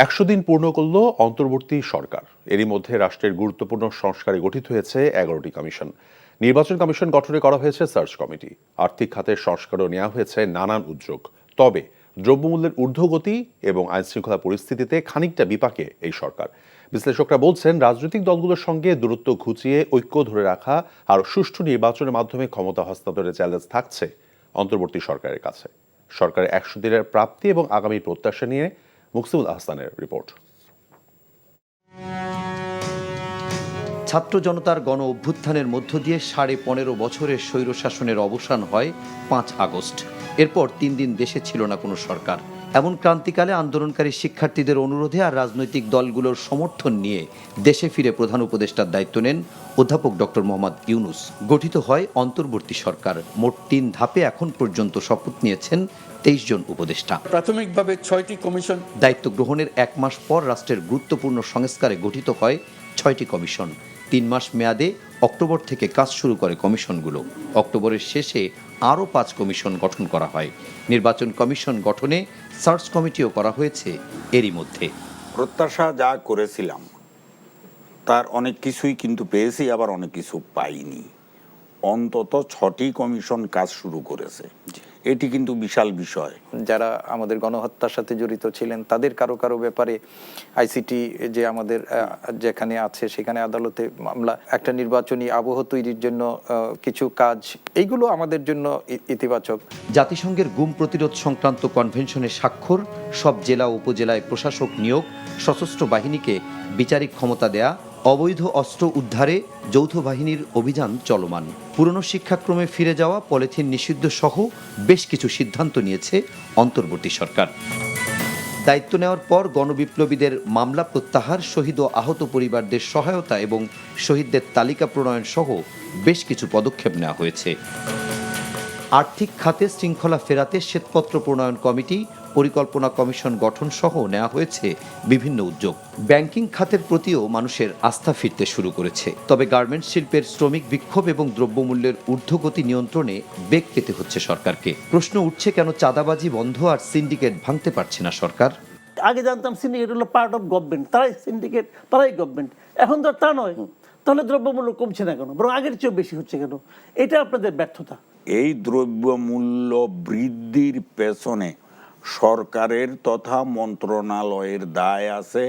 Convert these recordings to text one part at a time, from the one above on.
১০০ দিন পূর্ণ করল অন্তর্বর্তী সরকার। এরই মধ্যে রাষ্ট্রের গুরুত্বপূর্ণ সংস্কারে গঠিত হয়েছে ১১টি কমিশন। নির্বাচন কমিশন গঠনে করা হয়েছে সার্চ কমিটি। আর্থিক খাতের সংস্কারও নেওয়া হয়েছে নানান উদ্যোগ। তবে দ্রব্যমূল্যের ঊর্ধ্বগতি এবং আইনশৃঙ্খলা পরিস্থিতিতে খানিকটা বিপাকে এই সরকার। বিশ্লেষকরা বলছেন, রাজনৈতিক দলগুলোর সঙ্গে দূরত্ব ঘুচিয়ে ঐক্য ধরে রাখা আর সুষ্ঠু নির্বাচনের মাধ্যমে ক্ষমতা হস্তান্তরের চ্যালেঞ্জ থাকছে অন্তর্বর্তী সরকারের কাছে। সরকারের ১০০ দিনের প্রাপ্তি এবং আগামী প্রত্যাশা নিয়ে মুকসিমুল আহসানের রিপোর্ট। ছাত্র জনতার গণ অভ্যুত্থানের মধ্য দিয়ে ১৫.৫ বছরের স্বৈরশাসনের অবসান হয় ৫ আগস্ট। এরপর ৩ দিন দেশে ছিল না কোনো সরকার। এমন ক্রান্তিকালে আন্দোলনকারী শিক্ষার্থীদের অনুরোধে আর রাজনৈতিক দলগুলোর সমর্থন নিয়ে দেশে ফিরে প্রধান উপদেষ্টার দায়িত্ব নেন অধ্যাপক ডক্টর মোহাম্মদ ইউনূস। গঠিত হয় অন্তর্বর্তী সরকার। মোট ৩ ধাপে এখন পর্যন্ত শপথ নিয়েছেন ২৩ জন উপদেষ্টা। প্রাথমিকভাবে ৬টি কমিশন। দায়িত্ব গ্রহণের ১ মাস পর রাষ্ট্রের গুরুত্বপূর্ণ সংস্কারে গঠিত হয় ৬টি কমিশন। ৩ মাস মেয়াদে অক্টোবর থেকে কাজ শুরু করে কমিশনগুলো। অক্টোবরের শেষে আরও ৫ কমিশন গঠন করা হয়। নির্বাচন কমিশন গঠনে সার্চ কমিটিও করা হয়েছে এরই মধ্যে। প্রত্যাশা যা করেছিলাম তার অনেক কিছুই কিন্তু পেয়েছি, আবার অনেক কিছু পাইনি। অন্তত ৬টি কমিশন কাজ শুরু করেছে, এটি কিন্তু বিশাল বিষয়। যারা আমাদের গণহত্যার সাথে জড়িত ছিলেন তাদের কারো কারো ব্যাপারে আইসিটি যে আমাদের যেখানে আছে সেখানে আদালতে মামলা, একটা নির্বাচনী আবহ তৈরির জন্য কিছু কাজ, এইগুলো আমাদের জন্য ইতিবাচক। জাতিসংঘের গুম প্রতিরোধ সংক্রান্ত কনভেনশনের স্বাক্ষর, সব জেলা উপজেলায় প্রশাসক নিয়োগ, সশস্ত্র বাহিনীকে বিচারিক ক্ষমতা দেয়া, অবৈধ অস্ত্র উদ্ধারে যৌথ বাহিনীর অভিযান চলমান, পুরনো শিক্ষাক্রমে ফিরে যাওয়া, পলিথিন নিষিদ্ধ সহ বেশ কিছু সিদ্ধান্ত নিয়েছে অন্তর্বর্তী সরকার। দায়িত্ব নেওয়ার পর গণবিপ্লবীদের মামলা প্রত্যাহার, শহীদ ও আহত পরিবারদের সহায়তা এবং শহীদদের তালিকা প্রণয়ন সহ বেশ কিছু পদক্ষেপ নেওয়া হয়েছে। আর্থিক খাতে শৃঙ্খলা ফেরাতে শ্বেতপত্র প্রণয়ন কমিটি, পরিকল্পনা কমিশন গঠন সহ নেওয়া হয়েছে বিভিন্ন উদ্যোগ। ব্যাংকিং খাতের প্রতিও মানুষের আস্থা ফিরতে শুরু করেছে। তবে গার্মেন্টস শিল্পের শ্রমিক বিক্ষোভ এবং দ্রব্যমূল্যের ঊর্ধ্বগতি নিয়ন্ত্রণে বেগ পেতে হচ্ছে সরকারকে। প্রশ্ন উঠছে, কেন চাঁদাবাজি বন্ধ আর সিন্ডিকেট ভাঙতে পারছে না সরকার? আগে জানতাম সিন্ডিকেট হলো পার্ট অফ গভর্নমেন্ট, তারাই সিন্ডিকেট, তারাই গভর্নমেন্ট। এখন তো তা নয়। তাহলে দ্রব্যমূল্য কমছে না কেন, বরং আগের চেয়েও বেশি হচ্ছে কেন? এটা আপনাদের ব্যর্থতা। এই দ্রব্যমূল্য বৃদ্ধির পেছনে সরকারের তথা মন্ত্রণালয়ের দায় আছে,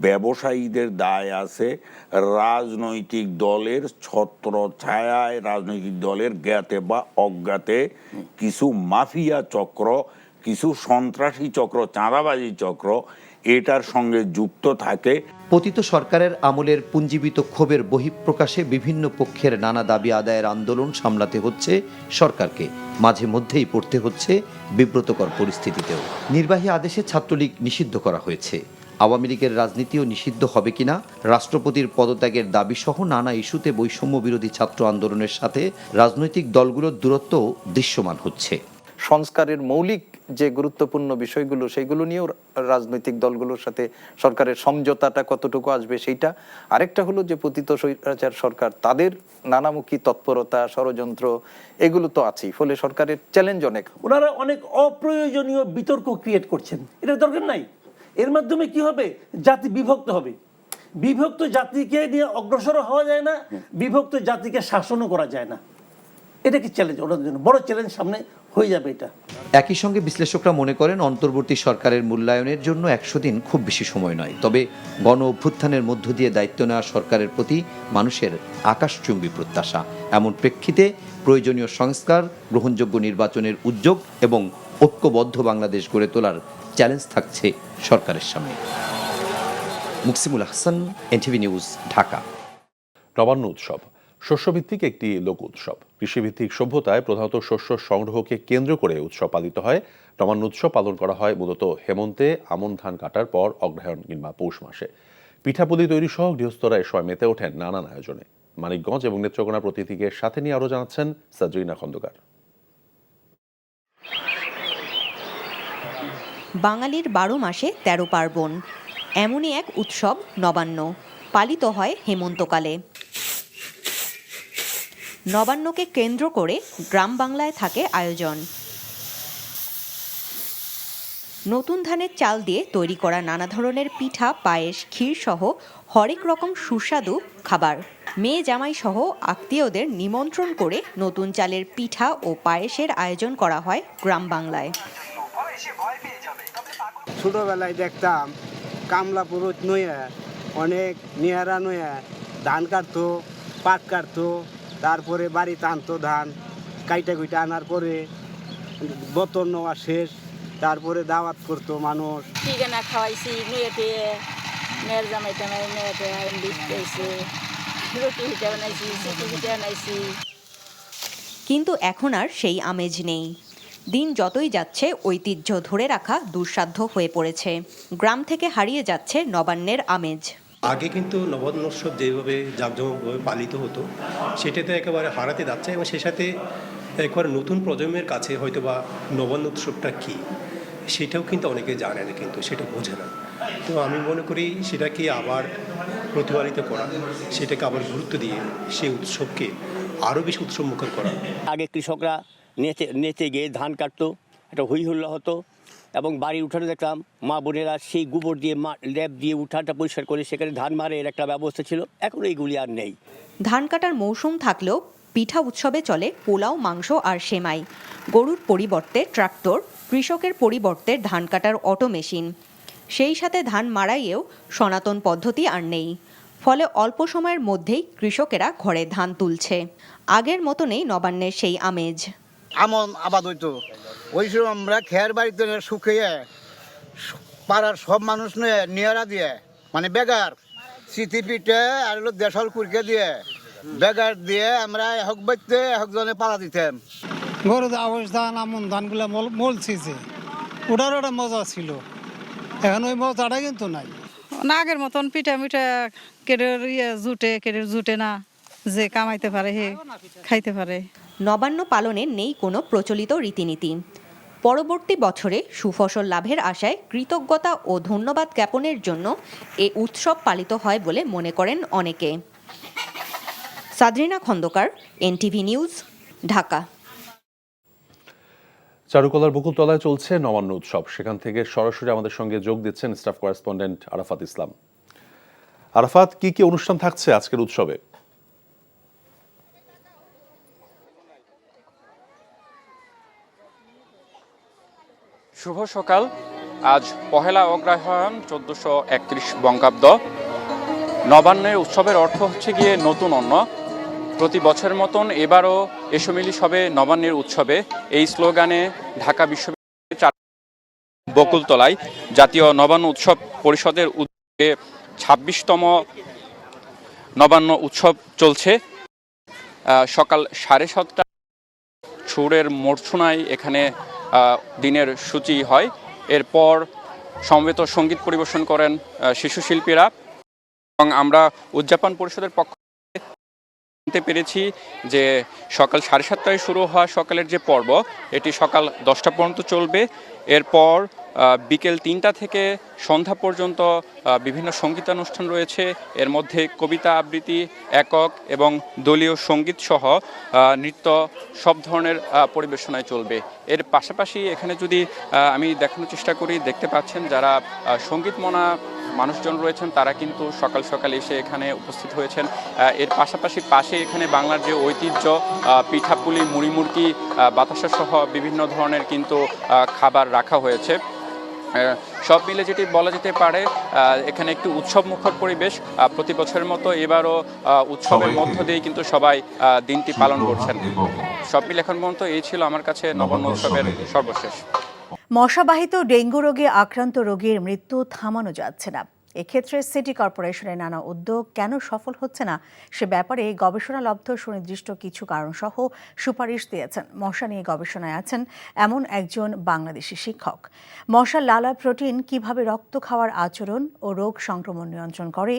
ব্যবসায়ীদের দায় আছে, রাজনৈতিক দলের ছত্র ছায়ায়, রাজনৈতিক দলের জ্ঞাতে বা অজ্ঞাতে কিছু মাফিয়া চক্র, কিছু সন্ত্রাসী চক্র, চাঁদাবাজি চক্র এটার সঙ্গে যুক্ত থাকে। পতিত সরকারের আমলের পুঞ্জীবিত ক্ষোভের বহিঃপ্রকাশে বিভিন্ন পক্ষের নানা দাবি আদায়ের আন্দোলন সামলাতে হচ্ছে সরকারকে। মাঝে মধ্যেই পড়তে হচ্ছে বিব্রতকর পরিস্থিতিতেও। নির্বাহী আদেশে ছাত্রলীগ নিষিদ্ধ করা হয়েছে। আওয়ামী লীগের রাজনীতিও নিষিদ্ধ হবে কিনা, রাষ্ট্রপতির পদত্যাগের দাবি সহ নানা ইস্যুতে বৈষম্য বিরোধী ছাত্র আন্দোলনের সাথে রাজনৈতিক দলগুলোর দূরত্ব দৃশ্যমান হচ্ছে। সংস্কারের মৌলিক যে গুরুত্বপূর্ণ বিষয়গুলো সেগুলো নিয়েও রাজনৈতিক দলগুলোর সাথে সরকারের সমঝোতাটা কতটুকু আসবে সেইটা। আরেকটা হলো যে পতিত স্বৈরাচার সরকার, তাদের নানামুখী তৎপরতা, ষড়যন্ত্র এগুলো তো আছেই। ফলে সরকারের চ্যালেঞ্জ অনেক। ওনারা অনেক অপ্রয়োজনীয় বিতর্ক ক্রিয়েট করছেন, এটা দরকার নাই। এর মাধ্যমে কি হবে? জাতি বিভক্ত হবে। বিভক্ত জাতিকে নিয়ে অগ্রসর হওয়া যায় না, বিভক্ত জাতিকে শাসনও করা যায় না। এটা কি চ্যালেঞ্জ? ওনাদের জন্য বড় চ্যালেঞ্জ সামনে হয়ে যাবে এটা। একই সঙ্গে বিশ্লেষকরা মনে করেন, অন্তর্বর্তী সরকারের মূল্যায়নের জন্য ১০০ দিন খুব বেশি সময় নয়। তবে গণ অভ্যুত্থানের মধ্য দিয়ে দায়িত্ব নেওয়া সরকারের প্রতি মানুষের আকাশচুম্বী প্রত্যাশা। এমন প্রেক্ষিতে প্রয়োজনীয় সংস্কার, গ্রহণযোগ্য নির্বাচনের উদ্যোগ এবং ঐক্যবদ্ধ বাংলাদেশ গড়ে তোলার চ্যালেঞ্জ থাকছে সরকারের সামনে। Muksimul Ahsan, NTV news, Dhaka. নবান্ন উৎসব শস্যভিত্তিক একটি লোক উৎসব। কৃষিভিত্তিক সভ্যতায় প্রধানত শস্য সংগ্রহকে কেন্দ্র করে উৎসব পালিত হয়। নবান্ন উৎসব পালন করা হয় মূলত হেমন্তে আমন ধান কাটার পর অগ্রহায়ণ কিংবা পৌষ মাসে। পিঠাপুলি তৈরি সহ গৃহস্থরা এ সময় মেতে ওঠেন নানান আয়োজনে। মানিকগঞ্জ এবং নেত্রকোনা প্রতিনিধিকে সাথে নিয়ে আরও জানাচ্ছেন সাজরিনা খন্দকার। বাঙালির ১২ মাসে ১৩ পার্বণ, এমনই এক উৎসব নবান্ন। পালিত হয় হেমন্তকালে। নবান্নকে কেন্দ্র করে গ্রাম বাংলায় থাকে আয়োজন। নতুন ধানের চাল দিয়ে তৈরি করা নানা ধরনের পিঠা, পায়েস, ক্ষীর সহ হরেক রকম সুস্বাদু খাবার। মেয়ে জামাই সহ আত্মীয়দের নিমন্ত্রণ করে নতুন চালের পিঠা ও পায়েসের আয়োজন করা হয় গ্রাম বাংলায়। ছোটবেলায় দেখতাম কামলা পুরুষ নইয়া অনেক নিয়ারা নইয়া ধান কাটতো, পাট কাটতো, তারপরে বাড়িতে আনতো ধান, কাইটা কুইটা আনার পরে বতন নেওয়া শেষ, তারপরে দাওয়াত করতো মানুষ। ঠিকানা খাওয়াইছি মেয়েতে, মেয়ের জামাই টামাই মেয়েতে দিচ্ছে, রুটি পিঠা বানাইছি, সুটি পিঠা বানাইছি। কিন্তু এখন আর সেই আমেজ নেই। দিন যতই যাচ্ছে ঐতিহ্য ধরে রাখা দুঃসাধ্য হয়ে পড়েছে। গ্রাম থেকে হারিয়ে যাচ্ছে নবান্নের আমেজ। আগে কিন্তু নবান্ন উৎসব যেভাবে জাঁকজমকভাবে পালিত হতো সেটাতে একেবারে হারাতে যাচ্ছে, এবং সেই সাথে একবার নতুন প্রজন্মের কাছে হয়তো বা নবান্ন উৎসবটা কী সেটাও কিন্তু অনেকে জানে না, কিন্তু সেটা বোঝে না। তো আমি মনে করি সেটাকে আবার প্রতিপালিত করা, সেটাকে আবার গুরুত্ব দিয়ে সেই উৎসবকে আরও বেশি উৎসবমুখর করা। আগে কৃষকরা নেচে গিয়ে ধান কাটতো, একটা হই হুল্লা হতো, এবং বাড়ির উঠানে দেখলাম মা বোনেরা সেই গোবর দিয়ে ল্যাপ দিয়ে উঠানটা পরিষ্কার করে সেখানে ধান মারে, এর একটা ব্যবস্থা ছিল। এখন এইগুলি আর নেই। ধান কাটার মৌসুম থাকলেও পিঠা উৎসবে চলে পোলাও, মাংস আর সেমাই। গরুর পরিবর্তে ট্রাক্টর, কৃষকের পরিবর্তে ধান কাটার অটো মেশিন। সেই সাথে ধান মাড়াইয়েও সনাতন পদ্ধতি আর নেই। ফলে অল্প সময়ের মধ্যেই কৃষকেরা ঘরে ধান তুলছে। আগের মতো নেই নবান্নের সেই আমেজ। আমন আবাদ হইতো, ওই সময় আমরা খেয়ার বাড়িতে শুকিয়ে পাড়ার সব মানুষ নিয়ে নিয়ারা দিয়ে, মানে বেগার স্মৃতি পিঠে আর হলো দেশাল কুরকে দিয়ে বেগার দিয়ে আমরা হক বাইতে হকজনে পালা দিতাম। গরু আওয়াজ ধান, আমন ধানগুলো মলছি যে ওটার একটা মজা ছিল, এখন ওই মজাটা কিন্তু নাই। না আগের মতন পিঠা মিঠা কেটের জুটে কেটের জুটে না, যে কামাইতে পারে হে খাইতে পারে। নবান্ন পালনে নেই কোনো প্রচলিত রীতিনীতি। পরবর্তী বছরে সুফসল লাভের আশায় কৃতজ্ঞতা ও ধন্যবাদ জ্ঞাপনের জন্য এ উৎসব পালিত হয় বলে মনে করেন অনেকে। সাদরিনা খন্দকার, NTV নিউজ, ঢাকা। চারুকলার বকুলতলায় চলছে নবান্ন উৎসব। সেখান থেকে সরাসরি আমাদের সঙ্গে যোগ দিচ্ছেন স্টাফ করেসপন্ডেন্ট আরাফাত ইসলাম। আরাফাত, কি কি অনুষ্ঠান থাকছে আজকের উৎসবে? শুভ সকাল। আজ পহেলা অগ্রহায়ণ 1431 বঙ্গাব্দ। নবান্নের উৎসবের অর্থ হচ্ছে গিয়ে নতুন অন্ন। প্রতি বছরের মতন এবারও এসো মিলি সবে নবান্নের উৎসবে, এই স্লোগানে ঢাকা বিশ্ববিদ্যালয়ের বকুলতলায় জাতীয় নবান্ন উৎসব পরিষদের উদ্যোগে 26তম নবান্ন উৎসব চলছে। সকাল 7:30 সুরের মূর্ছনায় এখানে দিনের সূচি হয়। এরপর সমবেত সঙ্গীত পরিবেশন করেন শিশু শিল্পীরা, এবং আমরা উদযাপন পরিষদের পক্ষ জানতে পেরেছি যে সকাল 7:30টায় শুরু হওয়া সকালের যে পর্ব, এটি সকাল 10টা পর্যন্ত চলবে। এরপর বিকেল 3টা থেকে সন্ধ্যা পর্যন্ত বিভিন্ন সঙ্গীতানুষ্ঠান রয়েছে। এর মধ্যে কবিতা আবৃত্তি, একক এবং দলীয় সঙ্গীত সহ নৃত্য সব ধরনের পরিবেশনায় চলবে। এর পাশাপাশি এখানে যদি আমি দেখানোর চেষ্টা করি, দেখতে পাচ্ছেন যারা সঙ্গীতমনা মানুষজন রয়েছেন তারা কিন্তু সকাল সকাল এসে এখানে উপস্থিত হয়েছেন। এর পাশাপাশি পাশে এখানে বাংলার যে ঐতিহ্য পিঠাপুলি, মুড়িমুড়কি, বাতাসা সহ বিভিন্ন ধরনের কিন্তু খাবার রাখা হয়েছে। সব মিলে যেটি বলা যেতে পারে এখানে একটি উৎসব মুখর পরিবেশ। প্রতি বছরের মতো এবারও উৎসবের মধ্য দিয়ে কিন্তু সবাই দিনটি পালন করছেন। সব মিলে এখন পর্যন্ত এই ছিল আমার কাছে নবান্ন উৎসবের সর্বশেষ। মশাবাহিত ডেঙ্গু রোগে আক্রান্ত রোগীর মৃত্যু থামানো যাচ্ছে না। এক্ষেত্রে সিটি কর্পোরেশনের নানা উদ্যোগ কেন সফল হচ্ছে না সে ব্যাপারে গবেষণালব্ধ সুনির্দিষ্ট কিছু কারণসহ সুপারিশ দিয়েছেন মশা নিয়ে গবেষণায় আছেন এমন একজন বাংলাদেশি শিক্ষক। মশার লালা প্রোটিন কিভাবে রক্ত খাওয়ার আচরণ ও রোগ সংক্রমণ নিয়ন্ত্রণ করে,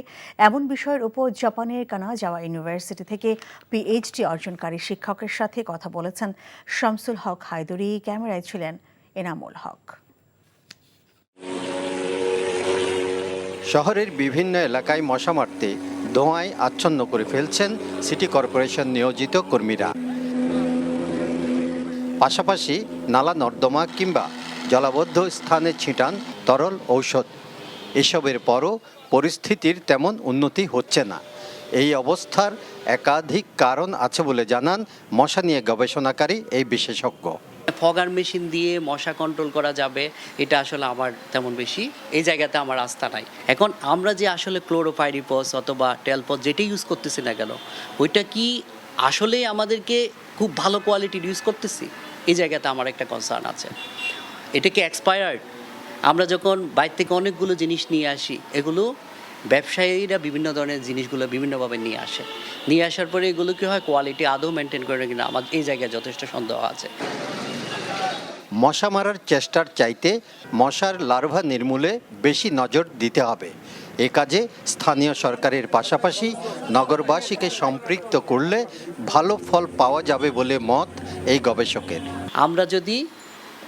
এমন বিষয়ের উপর জাপানের কানাজাওয়া ইউনিভার্সিটি থেকে PhD অর্জনকারী শিক্ষকের সাথে কথা বলেছেন শামসুল হক হায়দরি। ক্যামেরায় ছিলেন এনামুল হক। শহরের বিভিন্ন এলাকায় মশা মারতে ধোঁয়ায় আচ্ছন্ন করে ফেলছেন সিটি কর্পোরেশন নিয়োজিত কর্মীরা। পাশাপাশি নালা নর্দমা কিংবা জলাবদ্ধ স্থানে ছিটান তরল ঔষধ। এসবের পরও পরিস্থিতির তেমন উন্নতি হচ্ছে না। এই অবস্থার একাধিক কারণ আছে বলে জানান মশা নিয়ে গবেষণাকারী এই বিশেষজ্ঞ। ফগার মেশিন দিয়ে মশা কন্ট্রোল করা যাবে, এটা আসলে আমার তেমন বেশি এই জায়গাতে আমার আস্থা নাই। এখন আমরা যে আসলে ক্লোরোপাইরিফস অথবা টেলপস যেটা ইউজ করতেছি না কেন, ওইটা কি আসলে আমাদেরকে খুব ভালো কোয়ালিটির ইউজ করতেছি? এই জায়গাতে আমার একটা কনসার্ন আছে। এটা কি এক্সপায়ার্ড? আমরা যখন বাইরে থেকে অনেকগুলো জিনিস নিয়ে আসি, এগুলো ব্যবসায়ীরা বিভিন্ন ধরনের জিনিসগুলো বিভিন্নভাবে নিয়ে আসে। নিয়ে আসার পরে এগুলো কি হয়, কোয়ালিটি আদৌ মেনটেন করে কিনা, আমার এই জায়গায় যথেষ্ট সন্দেহ আছে। মশা মারার চেষ্টার চাইতে মশার লার্ভা নির্মূলে বেশি নজর দিতে হবে। এ কাজে স্থানীয় সরকারের পাশাপাশি নগরবাসীকে সম্পৃক্ত করলে ভালো ফল পাওয়া যাবে বলে মত এই গবেষকের। আমরা যদি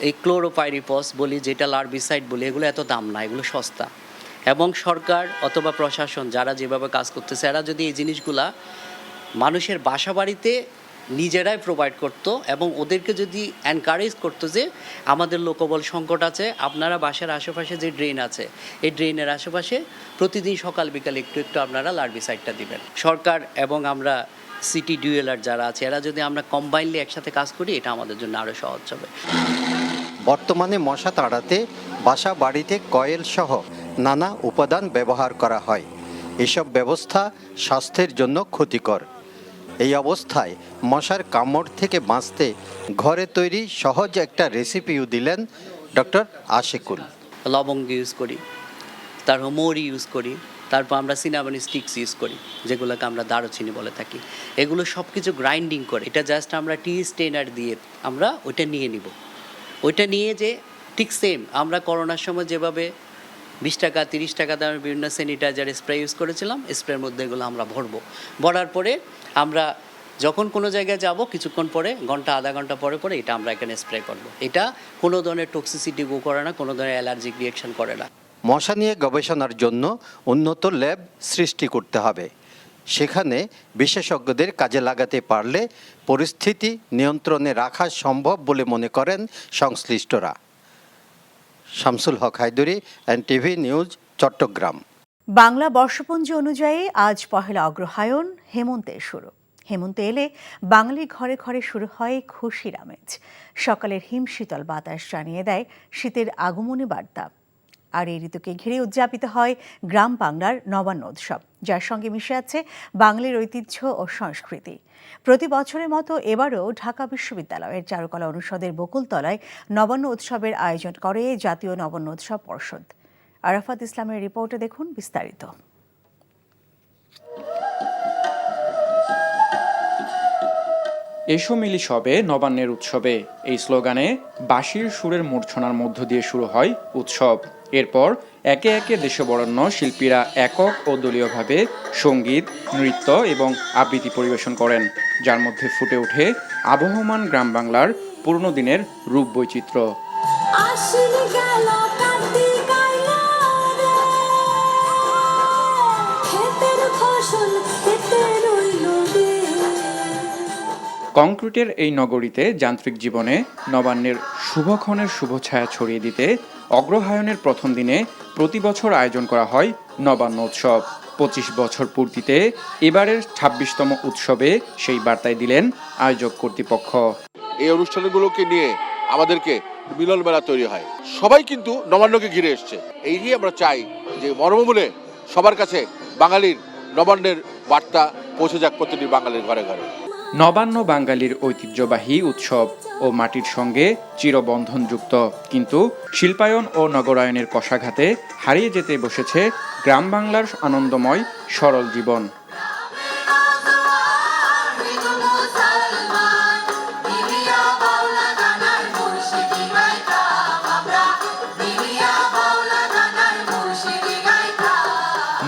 এই ক্লোরোপাইরিফস বলি, যেটা লার্ভিসাইড বলি, এগুলো এত দাম না, এগুলো সস্তা। এবং সরকার অথবা প্রশাসন যারা যেভাবে কাজ করতেছে, এরা যদি এই জিনিসগুলা মানুষের বাসা বাড়িতে নিজেরাই প্রোভাইড করতো এবং ওদেরকে যদি এনকারেজ করতো যে আমাদের লোকবল সংকট আছে, আপনারা বাসার আশেপাশে যে ড্রেন আছে, এই ড্রেনের আশেপাশে প্রতিদিন সকাল বিকাল একটু একটু আপনারা লার্ভিসাইডটা দিবেন। সরকার এবং আমরা সিটি ডিউএলআর যারা আছে, এরা যদি আমরা কম্বাইনলি একসাথে কাজ করি, এটা আমাদের জন্য আরও সহজ হবে। বর্তমানে মশা তাড়াতে বাসা বাড়িতে কয়েল সহ নানা উপাদান ব্যবহার করা হয়। এসব ব্যবস্থা স্বাস্থ্যের জন্য ক্ষতিকর। এই অবস্থায় মশার কামড় থেকে বাঁচতে ঘরে তৈরি সহজ একটা রেসিপিও দিলেন ডক্টর আশিকুল। লবঙ্গ ইউজ করি, তারপর মৌরি ইউজ করি, তারপর আমরা সিনামন স্টিক্স ইউজ করি, যেগুলোকে আমরা দারুচিনি বলে থাকি। এগুলো সব কিছু গ্রাইন্ডিং করে, এটা জাস্ট আমরা টি স্টেনার দিয়ে আমরা ওইটা নিয়ে নিব। ওইটা নিয়ে যে ঠিক সেম আমরা করোনার সময় যেভাবে 20 টাকা 30 টাকা দামের বিভিন্ন স্যানিটাইজার স্প্রে ইউজ করেছিলাম, স্প্রের মধ্যে এগুলো আমরা ভরবো। ভরার পরে আমরা যখন কোনো জায়গায় যাব, কিছুক্ষণ পরে, ঘন্টা আধা ঘন্টা পরে পরে এটা আমরা এখানে স্প্রে করব। এটা কোনো ধরনের টক্সিসিটি গো করে না, কোনো ধরনের অ্যালার্জিক রিয়াকশন করে না। মশা নিয়ে গবেষণার জন্য উন্নত ল্যাব সৃষ্টি করতে হবে। সেখানে বিশেষজ্ঞদের কাজে লাগাতে পারলে পরিস্থিতি নিয়ন্ত্রণে রাখা সম্ভব বলে মনে করেন সংশ্লিষ্টরা। শামসুল হক হায়দরি, এনটিভি নিউজ, চট্টগ্রাম। বাংলা বর্ষপঞ্জি অনুযায়ী আজ পহেলা অগ্রহায়ণ, হেমন্তের শুরু। হেমন্ত এলে বাঙালির ঘরে ঘরে শুরু হয় খুশির আমেজ। সকালের হিমশীতল বাতাস জানিয়ে দেয় শীতের আগমনী বার্তা। আর এই ঋতুকে ঘিরে উদযাপিত হয় গ্রাম বাংলার নবান্ন উৎসব, যার সঙ্গে মিশে আছে বাঙালির ঐতিহ্য ও সংস্কৃতি। প্রতি বছরের মতো এবারও ঢাকা বিশ্ববিদ্যালয়ের চারুকলা অনুষদের বকুলতলায় নবান্ন উৎসবের আয়োজন করে জাতীয় নবান্ন উৎসব পর্ষদ। আরাফাত ইসলামের রিপোর্টে দেখুন বিস্তারিত। এসো মিলি সবে নবান্নের উৎসবে, এই স্লোগানে বাঁশির সুরের মূর্ছনার মধ্য দিয়ে শুরু হয় উৎসব। এরপর একে একে দেশবরেণ্য শিল্পীরা একক ও দলীয়ভাবে সঙ্গীত, নৃত্য এবং আবৃত্তি পরিবেশন করেন, যার মধ্যে ফুটে ওঠে আবহমান গ্রাম বাংলার পুরনো দিনের রূপ বৈচিত্র্য। কংক্রিটের এই নগরীতে যান্ত্রিক জীবনে নবান্নের শুভক্ষণের শুভছায়া ছড়িয়ে দিতে অগ্রহায়ণের প্রথম দিনে প্রতি বছর আয়োজন করা হয় নবান্ন উৎসব। 25 বছর পূর্তিতে এবারের 26তম উৎসবে সেই বার্তায় দিলেন আয়োজক কর্তৃপক্ষ। এই অনুষ্ঠানগুলোকে নিয়ে আমাদেরকে মিলন মেলা তৈরি হয়, সবাই কিন্তু নবান্নকে ঘিরে এসছে। এই নিয়ে আমরা চাই যে মর্মমূলে সবার কাছে বাঙালির নবান্নের বার্তা পৌঁছে যাক প্রতিটি বাঙালির ঘরে ঘরে। নবান্ন বাঙালির ঐতিহ্যবাহী উৎসব ও মাটির সঙ্গে চিরবন্ধনযুক্ত, কিন্তু শিল্পায়ন ও নগরায়নের কষাঘাতে হারিয়ে যেতে বসেছে গ্রাম বাংলার আনন্দময় সরল জীবন।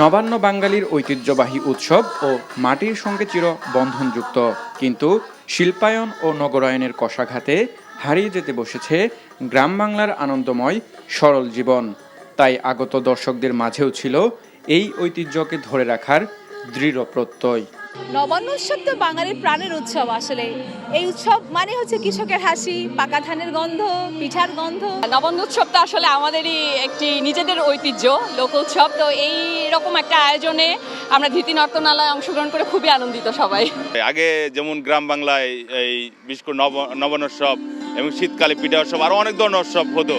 নবান্ন বাঙালির ঐতিহ্যবাহী উৎসব ও মাটির সঙ্গে চির বন্ধনযুক্ত, কিন্তু শিল্পায়ন ও নগরায়নের কষাঘাতে হারিয়ে যেতে বসেছে গ্রাম বাংলার আনন্দময় সরল জীবন। তাই আগত দর্শকদের মাঝেও ছিল এই ঐতিহ্যকে ধরে রাখার দৃঢ় প্রত্যয়। নবান্ন উৎসব তো বাঙালির প্রাণের উৎসব। আসলে এই উৎসব মানে হচ্ছে কৃষকের হাসি, পাকা ধানের গন্ধ, পিঠার গন্ধ। নবান্ন উৎসবটা আসলে আমাদেরই একটি নিজেদের ঐতিহ্য, লোক উৎসব। তো এই রকম একটা আয়োজনে আমরা ধীতি নর্তনালয়ে অংশগ্রহণ করে খুবই আনন্দিত সবাই। আগে যেমন গ্রাম বাংলায় এই বিশেষ করে নবান্ন উৎসব এবং শীতকালে পিঠা উৎসব আরো অনেক ধরনের উৎসব হতো,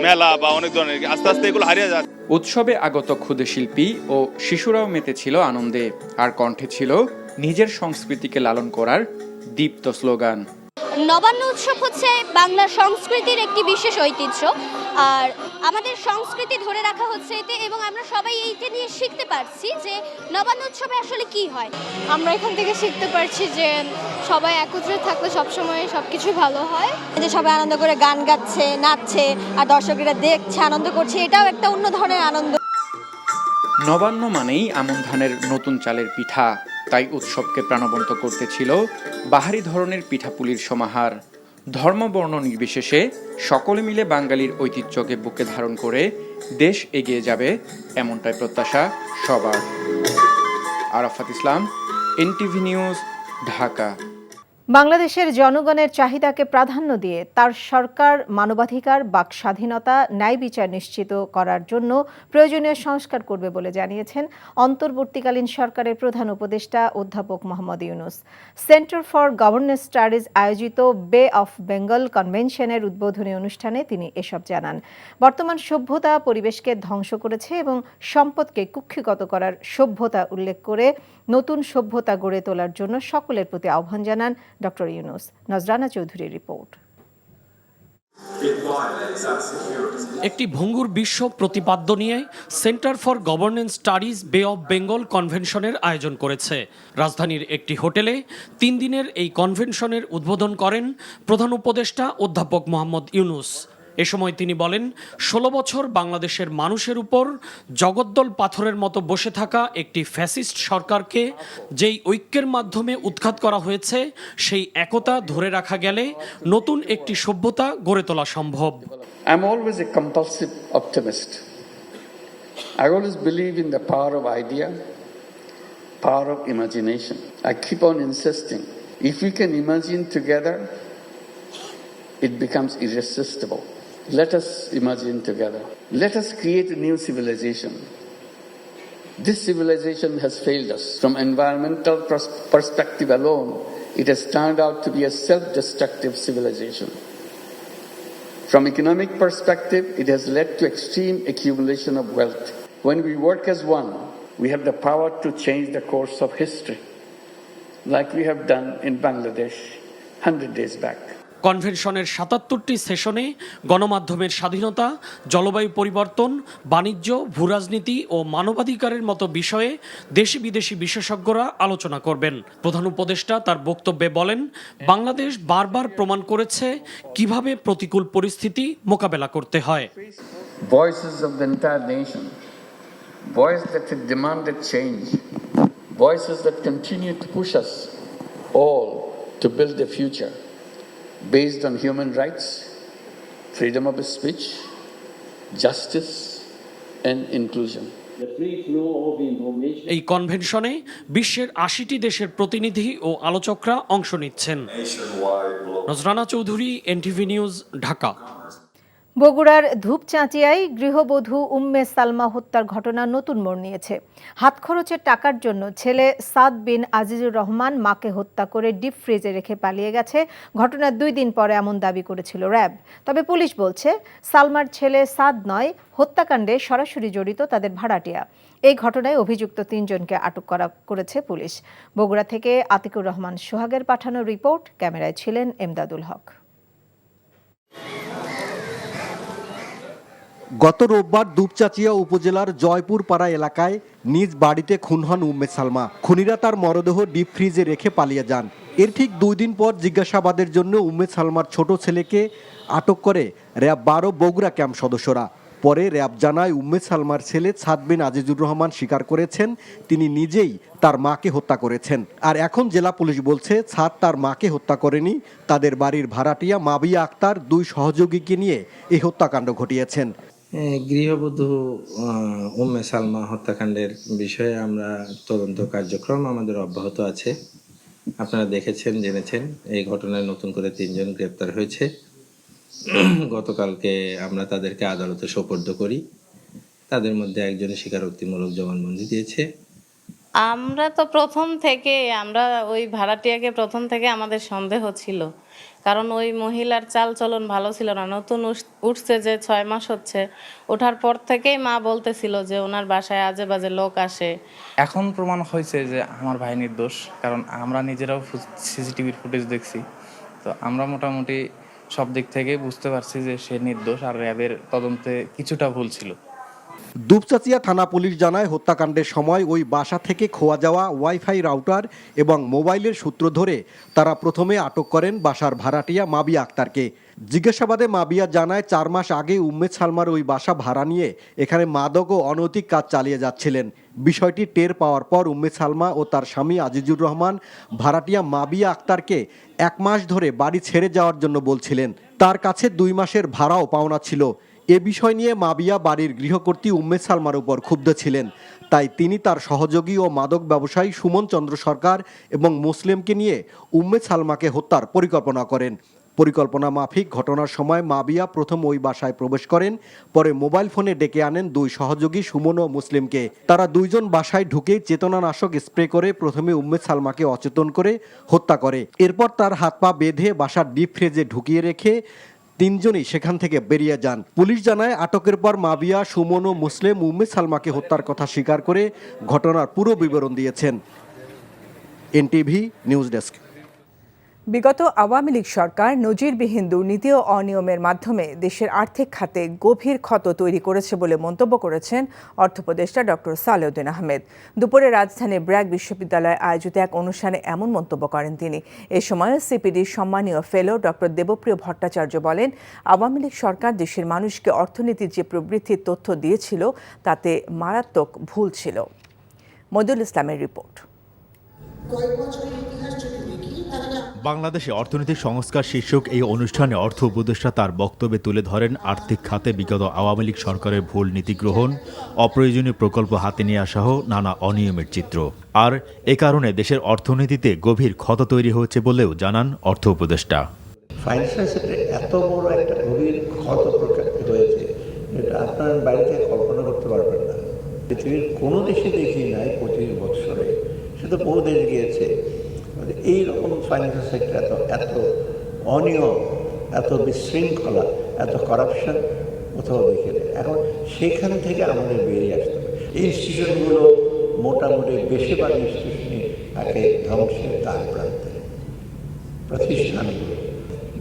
মেলা বা অনেক ধরনের, আস্তে আস্তে এগুলো হারিয়ে যাচ্ছে। উৎসবে আগত ক্ষুদে শিল্পী ও শিশুরাও মেতেছিল আনন্দে, আর কণ্ঠে ছিল নিজের সংস্কৃতিকে লালন করার দীপ্ত স্লোগান। নবান্ন উৎসব হচ্ছে বাংলার সংস্কৃতির একটি বিশেষ ঐতিহ্য, আর আমাদের সংস্কৃতি ধরে রাখা হচ্ছে এতে, এবং আমরা সবাই এইটা নিয়ে শিখতে পারছি যে নবান্ন উৎসবে আসলে কি হয়। আমরা এখান থেকে শিখতে পারছি যে সবাই একত্রে থাকলে সবসময় সবকিছু ভালো হয়, যে সবাই আনন্দ করে গান গাচ্ছে, নাচছে, আর দর্শকেরা দেখছে, আনন্দ করছে, এটাও একটা অন্য ধরনের আনন্দ। নবান্ন মানেই আমন ধানের নতুন চালের পিঠা, তাই উৎসবকে প্রাণবন্ত করতে ছিল বাহারি ধরনের পিঠাপুলির সমাহার। ধর্মবর্ণ নির্বিশেষে সকলে মিলে বাঙালির ঐতিহ্যকে বুকে ধারণ করে দেশ এগিয়ে যাবে, এমনটাই প্রত্যাশা সবার। আরাফাত ইসলাম, এনটিভি নিউজ, ঢাকা। বাংলাদেশের জনগণের চাহিদাকে প্রাধান্য দিয়ে তার সরকার মানবাধিকার, বাক স্বাধীনতা, ন্যায় বিচার নিশ্চিত করার জন্য প্রয়োজনীয় সংস্কার করবে বলে জানিয়েছেন অন্তর্বর্তীকালীন সরকারের প্রধান উপদেষ্টা অধ্যাপক Mohammad Yunus. Centre for governance studies আয়োজিত বে অফ বেঙ্গল কনভেনশনের উদ্বোধনী অনুষ্ঠানে তিনি এসব জানান। বর্তমান সভ্যতা পরিবেশকে ধ্বংস করেছে এবং সম্পদকে কুক্ষিগত করার সভ্যতা উল্লেখ করে নতুন সভ্যতা গড়ে তোলার জন্য সকলের প্রতি আহ্বান জানান ডক্টর ইউনূস। নজরানা চৌধুরীর রিপোর্ট। একটি ভঙ্গুর বিশ্ব প্রতিপাদ্য নিয়ে সেন্টার ফর গভর্নেন্স স্টাডিজ বে অফ বেঙ্গল কনভেনশনের আয়োজন করেছে। রাজধানীর একটি হোটেলে 3 দিনের এই কনভেনশনের উদ্বোধন করেন প্রধান উপদেষ্টা অধ্যাপক মোহাম্মদ ইউনূস। এ সময় তিনি বলেন, 16 বছর বাংলাদেশের মানুষের উপর জগদ্দল পাথরের মতো বসে থাকা একটি ফ্যাসিস্ট সরকারকে যেই ঐক্যের মাধ্যমে উৎখাত করা হয়েছে, সেই একতা ধরে রাখা গেলে নতুন একটি সভ্যতা গড়ে তোলা সম্ভব। I'm always a compulsive optimist. I always believe in the power of idea, power of imagination. I keep on insisting, if we can imagine together, it becomes irresistible. Let us imagine together. Let us create a new civilization. This civilization has failed us. From environmental perspective alone, it has turned out to be a self-destructive civilization. From economic perspective, it has led to extreme accumulation of wealth. When we work as one, we have the power to change the course of history, like we have done in Bangladesh 100 days back. কনভেনশনের 77টি সেশনে গণমাধ্যমের স্বাধীনতা, জলবায়ু পরিবর্তন, বাণিজ্য, ভূরাজনীতি ও মানবাধিকারের মতো বিষয়ে দেশি বিদেশি বিশেষজ্ঞরা আলোচনা করবেন। প্রধান উপদেষ্টা তার বক্তব্যে বলেন, বাংলাদেশ বারবার প্রমাণ করেছে কিভাবে প্রতিকূল পরিস্থিতি মোকাবেলা করতে হয়। Voices of the entire nation, voices that have demanded change, voices that continue to push us all to build a future based on human rights, freedom of speech, justice, and inclusion. এই কনভেনশনে বিশ্বের 80টি দেশের প্রতিনিধি ও আলোচকরা অংশ নিচ্ছেন। নজরানা Chowdhury, NTV news, Dhaka. বগুড়ার ধূপচাঁচিয়ায় গৃহবধূ উম্মে সালমা হত্যার ঘটনা নতুন মোড় নিয়েছে। হাত খরচের টাকার জন্য ছেলে সাদ বিন আজিজুর রহমান মাকে হত্যা করে ডিপ ফ্রিজে রেখে পালিয়ে গেছে। ঘটনার 2 দিন পরে এমন দাবি করেছিল র্যাব। তবে পুলিশ বলছে সালমার ছেলে সাদ নয়, হত্যাকাণ্ডে সরাসরি জড়িত তাদের ভাড়াটিয়া। এই ঘটনায় অভিযুক্ত 3 জনকে আটক করেছে পুলিশ। বগুড়া থেকে আতিকুর রহমান সোহাগের পাঠানো রিপোর্ট, ক্যামেরায় ছিলেন এমদাদুল হক। গত রোববার দুপচাঁচিয়া উপজেলার জয়পুর পাড়া এলাকায় নিজ বাড়িতে খুন হন উম্মে সালমা। খুনিরা তার মরদেহ ডিপ ফ্রিজে রেখে পালিয়ে যান। এর ঠিক 2 দিন পর জিজ্ঞাসাবাদের জন্য উম্মে সালমার ছোট ছেলেকে আটক করে র্যাব 12 বগুড়া ক্যাম্প সদস্যরা। পরে র্যাব জানায় উম্মে সালমার ছেলে সাদ বিন আজিজুর রহমান স্বীকার করেছেন তিনি নিজেই তার মাকে হত্যা করেছেন। আর এখন জেলা পুলিশ বলছে সাদ তার মাকে হত্যা করেনি, তাদের বাড়ির ভাড়াটিয়া মাবিয়া আক্তার 2 সহযোগীকে নিয়ে এই হত্যাকাণ্ড ঘটিয়েছেন। গৃহবধূ উম্মে সালমা হত্যাকাণ্ডের বিষয়ে আমরা তদন্ত কার্যক্রম আমাদের অব্যাহত আছে। আপনারা দেখেছেন, জেনেছেন এই ঘটনায় নতুন করে 3 জন গ্রেপ্তার হয়েছে। গতকালকে আমরা তাদেরকে আদালতে সোপর্দ করি। তাদের মধ্যে একজনের স্বীকারোক্তিমূলক জবানবন্দি দিয়েছে। আমরা তো আমরা ওই ভাড়াটিয়াকে প্রথম থেকে আমাদের সন্দেহ ছিল, কারণ ওই মহিলার চাল চলন ভালো ছিল না। নতুন উঠছে যে 6 মাস হচ্ছে, ওঠার পর থেকেই মা বলতেছিল যে ওনার বাসায় আজে বাজে লোক আসে। এখন প্রমাণ হয়েছে যে আমার ভাই নির্দোষ, কারণ আমরা নিজেরাও সিসিটিভির ফুটেজ দেখছি। তো আমরা মোটামুটি সব দিক থেকে বুঝতে পারছি যে সে নির্দোষ, আর র্যাবের তদন্তে কিছুটা ভুল ছিল। দুপচাচিয়া থানা পুলিশ জানায় হত্যাকাণ্ডের সময় ওই বাসা থেকে খোয়া যাওয়া ওয়াইফাই রাউটার এবং মোবাইলের সূত্র ধরে তারা প্রথমে আটক করেন বাসার ভাড়াটিয়া মাবিয়া আক্তারকে। জিজ্ঞাসাবাদে মাবিয়া জানায় 4 মাস আগে উম্মে সালমার ওই বাসা ভাড়া নিয়ে এখানে মাদক ও অনৈতিক কাজ চালিয়ে যাচ্ছিলেন। বিষয়টি টের পাওয়ার পর উম্মে সালমা ও তার স্বামী আজিজুর রহমান ভাড়াটিয়া মাবিয়া আক্তারকে 1 মাস ধরে বাড়ি ছেড়ে যাওয়ার জন্য বলছিলেন। তার কাছে 2 মাসের ভাড়াও পাওনা ছিল। এ বিষয় নিয়ে মাবিয়া বাড়ির গৃহকর্ত্রী উম্মে সালমার উপর ক্ষুব্ধ ছিলেন। তাই তিনি তার সহযোগী ও মাদক ব্যবসায়ী সুমন চন্দ্র সরকার এবং মুসলিমকে নিয়ে উম্মে সালমাকে হত্যার পরিকল্পনা করেন। পরিকল্পনা মাফিক ঘটনার সময় মাবিয়া প্রথম ওই বাসায় প্রবেশ করেন, পরে মোবাইল ফোনে ডেকে আনেন 2 সহযোগী সুমন ও মুসলিমকে। তারা 2 জন বাসায় ঢুকে চেতনানাশক স্প্রে করে প্রথমে উম্মে সালমাকে অচেতন করে হত্যা করে। এরপর তার হাত পা বেঁধে বাসার ডিপ ফ্রিজে ঢুকিয়ে রেখে 3 জনই সেখান থেকে বেরিয়ে যান। পুলিশ জানায় আটকের পর মাবিয়া, সুমন ও মুসলিম উম্মে সালমাকে হত্যার কথা স্বীকার করে ঘটনার পুরো বিবরণ দিয়েছেন। NTV news desk. বিগত আওয়ামী লীগ সরকার নজিরবিহীন দুর্নীতি ও অনিয়মের মাধ্যমে দেশের আর্থিক খাতে গভীর ক্ষত তৈরি করেছে বলে মন্তব্য করেছেন অর্থ উপদেষ্টা ডক্টর সালেউদ্দিন আহমেদ। দুপুরে রাজধানীর ব্র্যাক বিশ্ববিদ্যালয়ে আয়োজিত এক অনুষ্ঠানে এমন মন্তব্য করেন তিনি। এ সময় সিপিডির সম্মানীয় ফেলো ডক্টর দেবপ্রিয় ভট্টাচার্য বলেন, আওয়ামী লীগ সরকার দেশের মানুষকে অর্থনীতির যে প্রবৃদ্ধির তথ্য দিয়েছিল তাতে মারাত্মক ভুল ছিল। মইদুল ইসলামের রিপোর্ট। বাংলাদেশে অর্থনৈতিক সংস্কার শীর্ষক এই অনুষ্ঠানে অর্থ উপদেষ্টা তার বক্তব্যে তুলে ধরেন আর্থিক খাতে বিগত আওয়ামী লীগ সরকারের ভুল নীতি গ্রহণ, অপ্রয়োজনীয় প্রকল্প হাতে নিয়ে আসাহ নানা অনিয়মের চিত্র। আর এ কারণে দেশের অর্থনীতিতে গভীর ক্ষত তৈরি হয়েছে বলেও জানান অর্থ উপদেষ্টা। ফাইন্যান্সিয়াল সেক্টরে এত বড় একটা গভীর ক্ষত হয়েছে যেটা আপনার বাড়িতে কল্পনা করতে পারবেন না। পৃথিবীর কোনো দেশে দেখি নাই 25 বছরে, সে তো বহু দেশ গিয়েছে, এইরকম ফাইন্যান্সিয়াল সেক্টর এত অনিয়ম, এত বিশৃঙ্খলা, এত কারাপশন কোথাও দেখে নেই। এখন সেখান থেকে আমাদের বেরিয়ে আসতে হবে। এই ইনস্টিটিউশনগুলো মোটামুটি বেশিরভাগ ইনস্টিটিউশনই তাকে ধ্বংসের দ্বার প্রান্তে। প্রতিষ্ঠানগুলো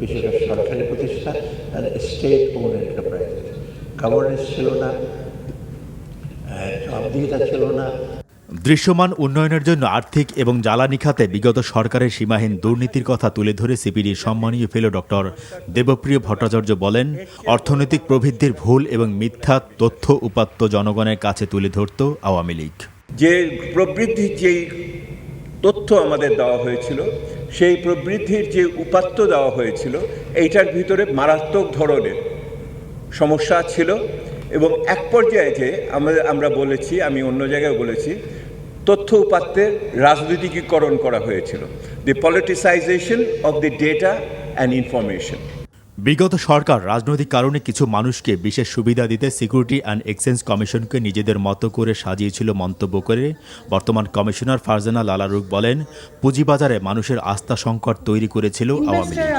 বিশেষ করে সরকারি প্রতিষ্ঠান, স্টেট ওন এন্টারপ্রাইজেস, গভর্নেন্স ছিল না, জবাবদিহিতা ছিল না। দৃশ্যমান উন্নয়নের জন্য আর্থিক এবং জ্বালানি খাতে বিগত সরকারের সীমাহীন দুর্নীতির কথা তুলে ধরে সিপিডির সম্মানীয় ফেলো ডক্টর দেবপ্রিয় ভট্টাচার্য বলেন, অর্থনৈতিক প্রবৃদ্ধির ভুল এবং মিথ্যা তথ্য উপাত্ত জনগণের কাছে তুলে ধরত আওয়ামী লীগ। যে প্রবৃদ্ধির যেই তথ্য আমাদের দেওয়া হয়েছিল, সেই প্রবৃদ্ধির যে উপাত্ত দেওয়া হয়েছিল, এইটার ভিতরে মারাত্মক ধরনের সমস্যা ছিল। এবং এক পর্যায়ে যে আমরা বলেছি, আমি অন্য জায়গায় বলেছি, তথ্য উপাত্তের রাজনৈতিকীকরণ করা হয়েছিল, the politicization of the data and information. বিগত সরকার রাজনৈতিক কারণে কিছু মানুষকে বিশেষ সুবিধা দিতে সিকিউরিটি অ্যান্ড এক্সচেঞ্জ কমিশনকে নিজেদের মতো করে সাজিয়েছিল মন্তব্য করে বর্তমান কমিশনার ফারজানা লালারুক বলেন, পুঁজিবাজারে মানুষের আস্থা সংকট তৈরি করেছিল আওয়ামী লীগ।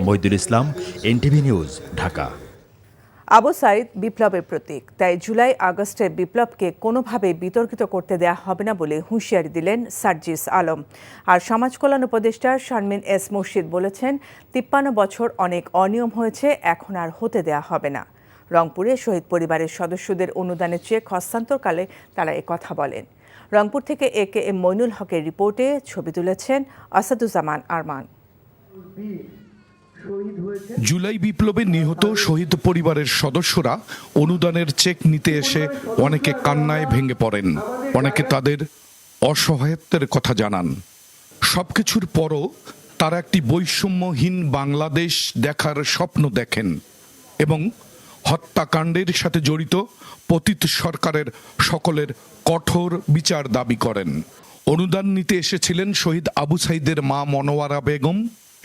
মইদুল ইসলাম, এনটিভি নিউজ, ঢাকা। আবু সাইদ বিপ্লবের প্রতীক, তাই জুলাই আগস্টের বিপ্লবকে কোনোভাবে বিতর্কিত করতে দেয়া হবে না বলে হুঁশিয়ারি দিলেন সার্জিস আলম। আর সমাজ কল্যাণ উপদেষ্টা শারমিন এস মুর্শিদ বলেছেন, 53 বছর অনেক অনিয়ম হয়েছে, এখন আর হতে দেয়া হবে না। রংপুরে শহীদ পরিবারের সদস্যদের অনুদানের চেক হস্তান্তরকালে তারা কথা বলেন। রংপুর থেকে AKM মইনুল হকের রিপোর্টে ছবি তুলেছেন আসাদুজ্জামান আরমান। জুলাই বিপ্লবে নিহত শহীদ পরিবারের সদস্যরা অনুদানের চেক নিতে এসে অনেকে কান্নায় ভেঙে পড়েন, অনেকে তাদের অসহায়ত্বের কথা জানান। সবকিছুর পরও তারা একটি বৈষম্যহীন বাংলাদেশ দেখার স্বপ্ন দেখেন এবং হত্যাকাণ্ডের সাথে জড়িত পতিত সরকারের সকলের কঠোর বিচার দাবি করেন। অনুদান নিতে এসেছিলেন শহীদ আবু সাইদের মা মনোয়ারা বেগম,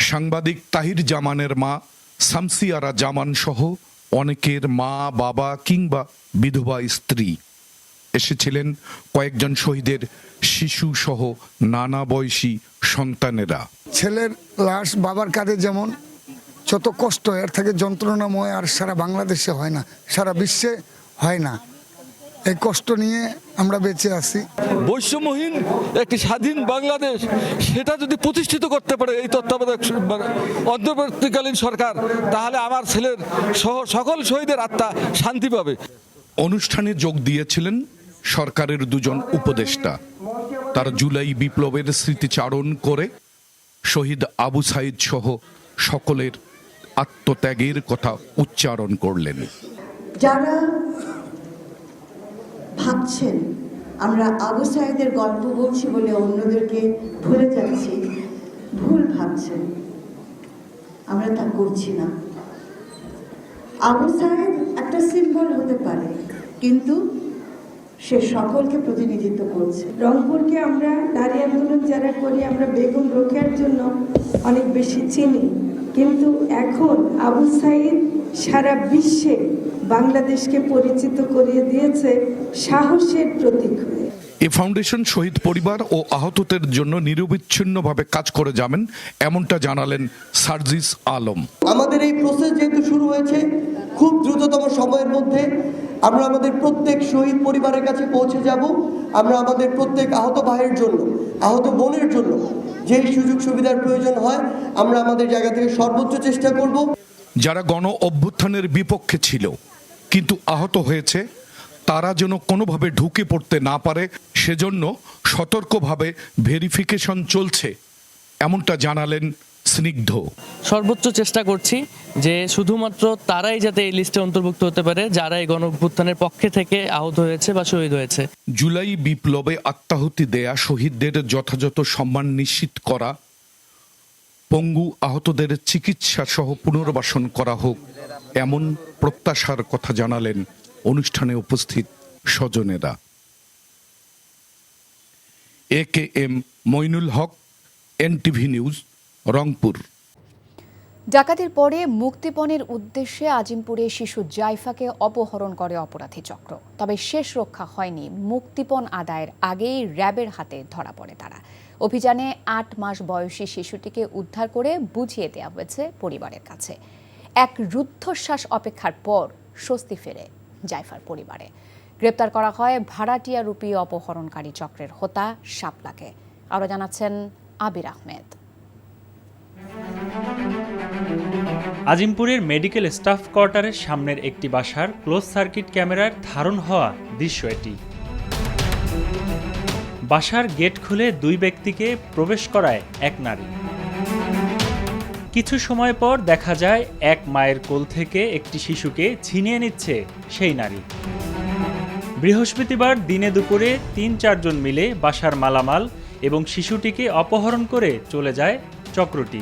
সাংবাদিক তাহির জামানের মা শামসিয়ারা জামান সহ অনেকের মা, বাবা কিংবা বিধবা স্ত্রী। এসেছিলেন কয়েকজন শহীদের শিশু সহ নানা বয়সী সন্তানেরা। ছেলের লাশ বাবার কাঁধে যেমন যত কষ্ট, এর থেকে যন্ত্রণাময় আর সারা বাংলাদেশে হয় না, সারা বিশ্বে হয় না। এই কষ্ট নিয়ে আমরা বেঁচে আছি। বৈষম্যহীন একটি স্বাধীন বাংলাদেশ, সেটা যদি প্রতিষ্ঠিত করতে পারে এই তত্ত্বাবধায়ক অন্তর্বর্তীকালীন সরকার, তাহলে আমার ছেলের সহ সকল শহীদের আত্মা শান্তি পাবে। অনুষ্ঠানে যোগ দিয়েছিলেন সরকারের দুজন উপদেষ্টা। তারা জুলাই বিপ্লবের স্মৃতিচারণ করে শহীদ আবু সাইদ সহ সকলের আত্মত্যাগের কথা উচ্চারণ করলেন। যারা ভাবছেন আমরা আবু সাইদের গল্প বলছি বলে অন্যদেরকে ভুলে যাচ্ছি, ভুল ভাবছেন। আমরা তা করছি না। আবু সাইদ একটা সিম্বল হতে পারে, কিন্তু সে সকলকে প্রতিনিধিত্ব করছে। রংপুরকে আমরা নারী আন্দোলন যারা করি, আমরা বেগম রোকেয়ার জন্য অনেক বেশি চিনি, কিন্তু এখন আবু সাইদ সারা বিশ্বে বাংলাদেশকে পরিচিত করিয়ে দিয়েছে সাহসের প্রতীক হয়ে। এ ফাউন্ডেশন শহীদ পরিবার ও আহতদের জন্য নিরবিচ্ছিন্নভাবে কাজ করে যাবেন, এমনটা জানালেন সার্জিস আলম। আমাদের এই প্রসেস যেহেতু শুরু হয়েছে, খুব দ্রুততম সময়ের মধ্যে আমরা আমাদের প্রত্যেক শহীদ পরিবারের কাছে পৌঁছে যাব। আমরা আমাদের প্রত্যেক আহত ভাইয়ের জন্য, আহত বোনের জন্য যেই সুযোগ সুবিধার প্রয়োজন হয়, আমরা আমাদের জায়গা থেকে সর্বোচ্চ চেষ্টা করব। যারা গণ অভ্যুত্থানের বিপক্ষে ছিল কিন্তু আহত হয়েছে, তারা যেন কোনোভাবে ঢুকে পড়তে না পারে, সেজন্য সতর্কভাবে ভেরিফিকেশন চলছে, এমনটা জানালেন স্নিগ্ধ। সর্বোচ্চ চেষ্টা করছি যে শুধুমাত্র তারাই যাতে এই লিস্টে অন্তর্ভুক্ত হতে পারে যারা এই গণ অভ্যুত্থানের পক্ষে থেকে আহত হয়েছে বা শহীদ হয়েছে। জুলাই বিপ্লবে আত্মাহুতি দেয়া শহীদদের যথাযথ সম্মান নিশ্চিত করা, পঙ্গু আহতদের চিকিৎসা সহ পুনর্বাসন করা হোক, এমন প্রত্যাশার কথা জানালেন অনুষ্ঠানে উপস্থিত স্বজনেরা। AKM Moinul Haque, NTV news, Rangpur. ডাকাতির পরে মুক্তিপণের উদ্দেশ্যে আজিমপুরে শিশু জাইফাকে অপহরণ করে অপরাধী চক্র। তবে শেষ রক্ষা হয়নি, মুক্তিপণ আদায়ের আগেই র্যাবের হাতে ধরা পড়ে তারা। অভিযানে 8 মাস বয়সী শিশুটিকে উদ্ধার করে বুঝিয়ে দেওয়া হয়েছে পরিবারের কাছে। এক রুদ্ধশ্বাস অপেক্ষার পর স্বস্তি ফেরে জাইফার পরিবারে। গ্রেপ্তার করা হয় ভাড়াটিয়া রূপী অপহরণকারী চক্রের হোতা শাপলাকে। আরও জানাচ্ছেন আবির আহমেদ। আজিমপুরের মেডিকেল স্টাফ কোয়ার্টারের সামনের একটি বাসার ক্লোজ সার্কিট ক্যামেরার ধারণ হওয়া দৃশ্য এটি। বাসার গেট খুলে 2 ব্যক্তিকে প্রবেশ করায় এক নারী। কিছু সময় পর দেখা যায় এক মায়ের কোল থেকে একটি শিশুকে ছিনিয়ে নিচ্ছে সেই নারী। বৃহস্পতিবার দিনে দুপুরে 3-4 জন মিলে বাসার মালামাল এবং শিশুটিকে অপহরণ করে চলে যায় চক্রটি।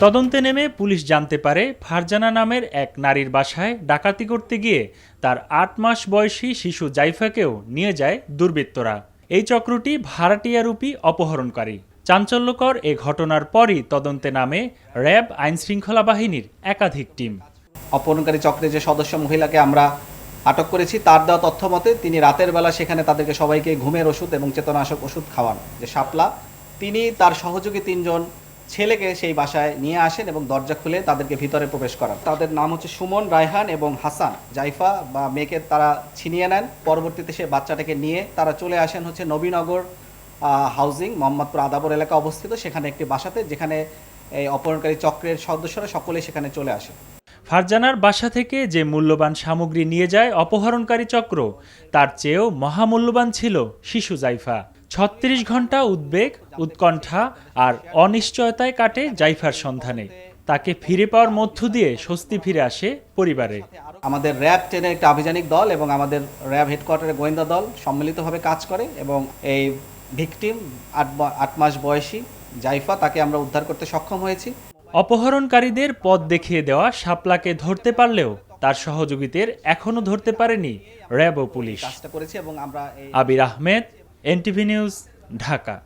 তদন্তে নেমে পুলিশ জানতে পারে ফারজানা নামের এক নারীর বাসায় ডাকাতি করতে গিয়ে তার 8 মাস বয়সী শিশু জাইফাকেও নিয়ে যায় দুর্বৃত্তরা। এই চক্রটি ভাড়াটিয়ারূপী অপহরণকারী। চাঞ্চল্যকর এ ঘটনার পরই তদন্তে নামে র্যাব আইনশৃঙ্খলা বাহিনীর একাধিক টিম। অপহরণকারী চক্রের যে সদস্য মহিলাকে আমরা আটক করেছি, তার দেওয়া তথ্য মতে তিনি রাতের বেলা সেখানে তাদেরকে সবাইকে ঘুমের ওষুধ এবং চেতনানাশক ওষুধ খাওয়ান। যে শাপলা, তিনি তার সহযোগী 3 জন ছেলেকে সেই বাসায় নিয়ে আসেন এবং দরজা খুলে তাদেরকে ভিতরে প্রবেশ করান। তাদের নাম হচ্ছে সুমন, রায়হান এবং হাসান। জাইফা বা মেয়েকে তারা ছিনিয়ে নেন। পরবর্তীতে সে বাচ্চাটাকে নিয়ে তারা চলে আসেন হচ্ছে নবীনগর হাউজিং, মোহাম্মদপুর আদাবর এলাকা অবস্থিত সেখানে একটি বাসাতে, যেখানে এই অপহরণকারী চক্রের সদস্যরা সকলেই সেখানে চলে আসে। ফারজানার বাসা থেকে যে মূল্যবান সামগ্রী নিয়ে যায় অপহরণকারী চক্র, তার চেয়েও মহামূল্যবান ছিল শিশু জাইফা। 36 ঘন্টা উদ্বেগ, উৎকণ্ঠা আর অনিশ্চয়তায় কাটে জাইফার সন্ধানে। তাকে ফিরে পাওয়ার মধ্য দিয়ে স্বস্তি ফিরে আসে পরিবারে। আমাদের র্যাব 10-এর একটা আভিযানিক দল এবং আমাদের র্যাব হেডকোয়ার্টারের গোয়েন্দা দল সম্মিলিতভাবে কাজ করে এবং এই ভিকটিম 8 মাস বয়সী জাইফা, তাকে আমরা উদ্ধার করতে সক্ষম হয়েছি। অপহরণকারীদের পথ দেখিয়ে দেওয়া শাপলাকে ধরতে পারলেও তার সহযোগীদের এখনো ধরতে পারেনি র্যাব ও পুলিশ। কাজটা করেছি এবং আমরা আবির আহমেদ, এনটিভি নিউজ, ঢাকা।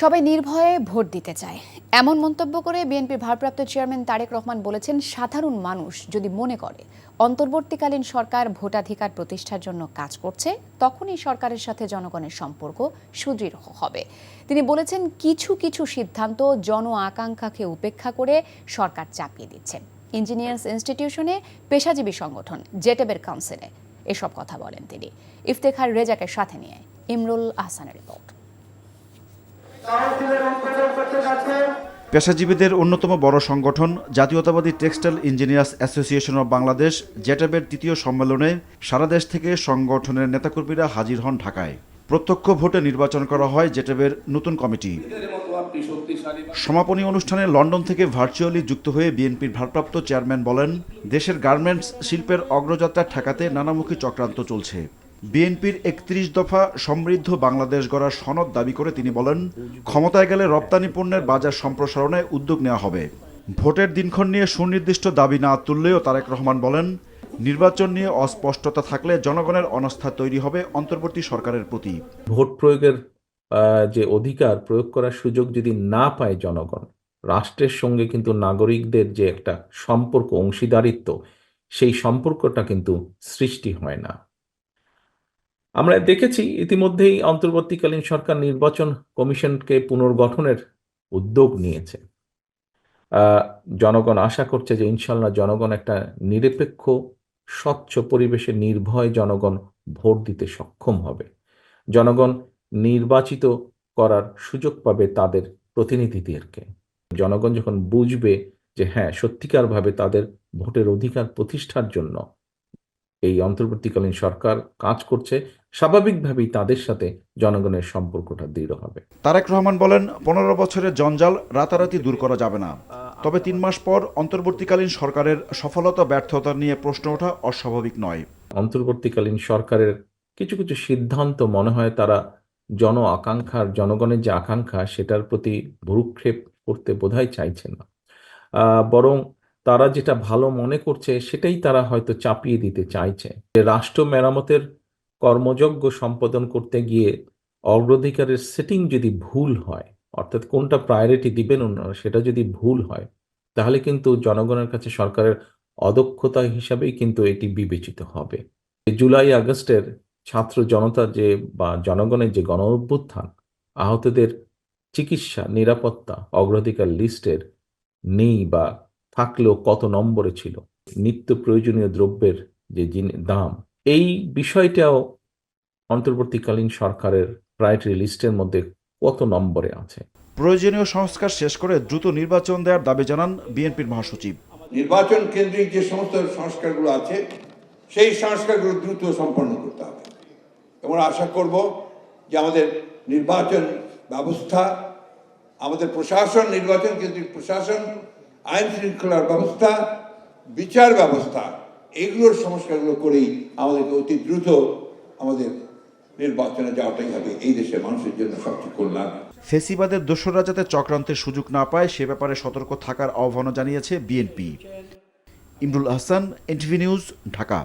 সবাই নির্ভয়ে ভোট দিতে চায়, এমন মন্তব্য করে বিএনপির ভারপ্রাপ্ত চেয়ারম্যান তারেক রহমান বলেছেন, সাধারণ মানুষ যদি মনে করে অন্তর্বর্তীকালীন সরকার ভোটাধিকার প্রতিষ্ঠার জন্য কাজ করছে, তখনই সরকারের সাথে জনগণের সম্পর্ক সুদৃঢ় হবে। তিনি বলেছেন, কিছু কিছু সিদ্ধান্ত জন আকাঙ্ক্ষাকে উপেক্ষা করে সরকার চাপিয়ে দিচ্ছেন। ইঞ্জিনিয়ার্স ইনস্টিটিউশনে পেশাজীবী সংগঠন জেটেবের কাউন্সিলে এসব কথা বলেন তিনি। ইফতেখার রেজাকে সাথে নিয়ে ইমরুল আহসানের রিপোর্ট। পেশাজীবীদের অন্যতম বড় সংগঠন জাতীয়তাবাদী textile engineers association of Bangladesh জেটেবের তৃতীয় সম্মেলনে সারা দেশ থেকে সংগঠনের নেতাকর্মীরা হাজির হন ঢাকায়। প্রত্যক্ষ ভোটে নির্বাচন করা হয় জেটেবের নতুন কমিটি। সমাপনী অনুষ্ঠানে লন্ডন থেকে ভার্চুয়ালি যুক্ত হয়ে বিএনপির ভারপ্রাপ্ত চেয়ারম্যান বলেন, দেশের গার্মেন্টস শিল্পের অগ্রযাত্রা ঠেকাতে নানামুখী চক্রান্ত চলছে। বিএনপির ৩১ দফা সমৃদ্ধ বাংলাদেশ গড়ার সনদ দাবি করে তিনি বলেন, ক্ষমতায় গেলে রপ্তানি পণ্যের বাজার সম্প্রসারণে উদ্যোগ নেওয়া হবে। ভোটের দিনক্ষণ নিয়ে সুনির্দিষ্ট দাবি না তুললেও তারেক রহমান বলেন, নির্বাচন নিয়ে অস্পষ্টতা থাকলে জনগণের অনাস্থা তৈরি হবে অন্তর্বর্তী সরকারের প্রতি। ভোট প্রয়োগের যে অধিকার প্রয়োগ করার সুযোগ যদি না পায় জনগণ, রাষ্ট্রের সঙ্গে কিন্তু নাগরিকদের যে একটা সম্পর্ক, অংশীদারিত্ব, সেই সম্পর্কটা কিন্তু সৃষ্টি হয় না। আমরা দেখেছি ইতিমধ্যেই অন্তর্বর্তীকালীন সরকার নির্বাচন কমিশনকে পুনর্গঠনের উদ্যোগ নিয়েছে। জনগণ আশা করছে যে ইনশাল্লাহ জনগণ একটা নিরপেক্ষ স্বচ্ছ পরিবেশে নির্ভয় জনগণ ভোট দিতে সক্ষম হবে। জনগণ নির্বাচিত করার সুযোগ পাবে তাদের প্রতিনিধিদেরকে। জনগণ যখন বুঝবে যে হ্যাঁ, সত্যিকারভাবে তাদের ভোটের অধিকার প্রতিষ্ঠার জন্য এই অন্তর্বর্তীকালীন সরকার কাজ করছে, স্বাভাবিকভাবেই তাদের সাথে জনগণের সম্পর্কটা দৃঢ় হবে। তারেক রহমান বলেন, ১৫ বছরের জঞ্জাল রাতারাতি দূর করা যাবে না, তবে ৩ মাস পর অন্তর্বর্তীকালীন সরকারের সফলতা ব্যর্থতা নিয়ে প্রশ্ন ওঠা অস্বাভাবিক নয়। অন্তর্বর্তীকালীন সরকারের কিছু কিছু সিদ্ধান্ত মনে হয় তারা জন আকাঙ্ক্ষার, জনগণের যে আকাঙ্ক্ষা সেটার প্রতি ভ্রুক্ষেপ করতে বোধহয় চাইছে না, বরং তারা যেটা ভালো মনে করছে সেটাই তারা হয়তো চাপিয়ে দিতে চাইছে। রাষ্ট্র মেরামতের কর্মযজ্ঞ সম্পাদন করতে গিয়ে অগ্রাধিকারের সেটিং যদি ভুল হয়, অর্থাৎ কোনটা প্রায়োরিটি দিবেন ওনারা সেটা যদি ভুল হয়, তাহলে কিন্তু জনগণের কাছে সরকারের অদক্ষতা হিসাবেই কিন্তু এটি বিবেচিত হবে। জুলাই আগস্টের ছাত্র জনতা যে বা জনগণের যে গণ অভ্যুত্থান, আহতদের চিকিৎসা, নিরাপত্তা অগ্রাধিকার লিস্টের নেই বা থাকলেও কত নম্বরে ছিল, নিত্য প্রয়োজনীয় দ্রব্যের যে দাম, এই বিষয়টাও অন্তর্বর্তীকালীন সরকারের প্রায়োরিটি লিস্টের মধ্যে কত নম্বরে আছে। প্রয়োজনীয় সংস্কার শেষ করে দ্রুত নির্বাচন দেওয়ার দাবি জানান বিএনপির মহাসচিব। নির্বাচন কেন্দ্রিক যে সমস্ত সংস্কারগুলো আছে সেই সংস্কারগুলো দ্রুত সম্পন্ন করতে হবে এবং আশা করব যে আমাদের নির্বাচন ব্যবস্থা, আমাদের প্রশাসন, নির্বাচন কেন্দ্রিক প্রশাসন, আইন শৃঙ্খলার ব্যবস্থা, বিচার ব্যবস্থা, এগুলোর সংস্কারগুলো করেই আমাদেরকে অতি দ্রুত আমাদের নির্বাচনে যাওয়াটাই হবে এই দেশের মানুষের জন্য সবচেয়ে কল্যাণ। ফেসিবাদের দোসররা যাতে চক্রান্তের সুযোগ না পায় সে ব্যাপারে সতর্ক থাকার আহ্বানও জানিয়েছে BNP. Imrul Ahsan, NTV news, Dhaka.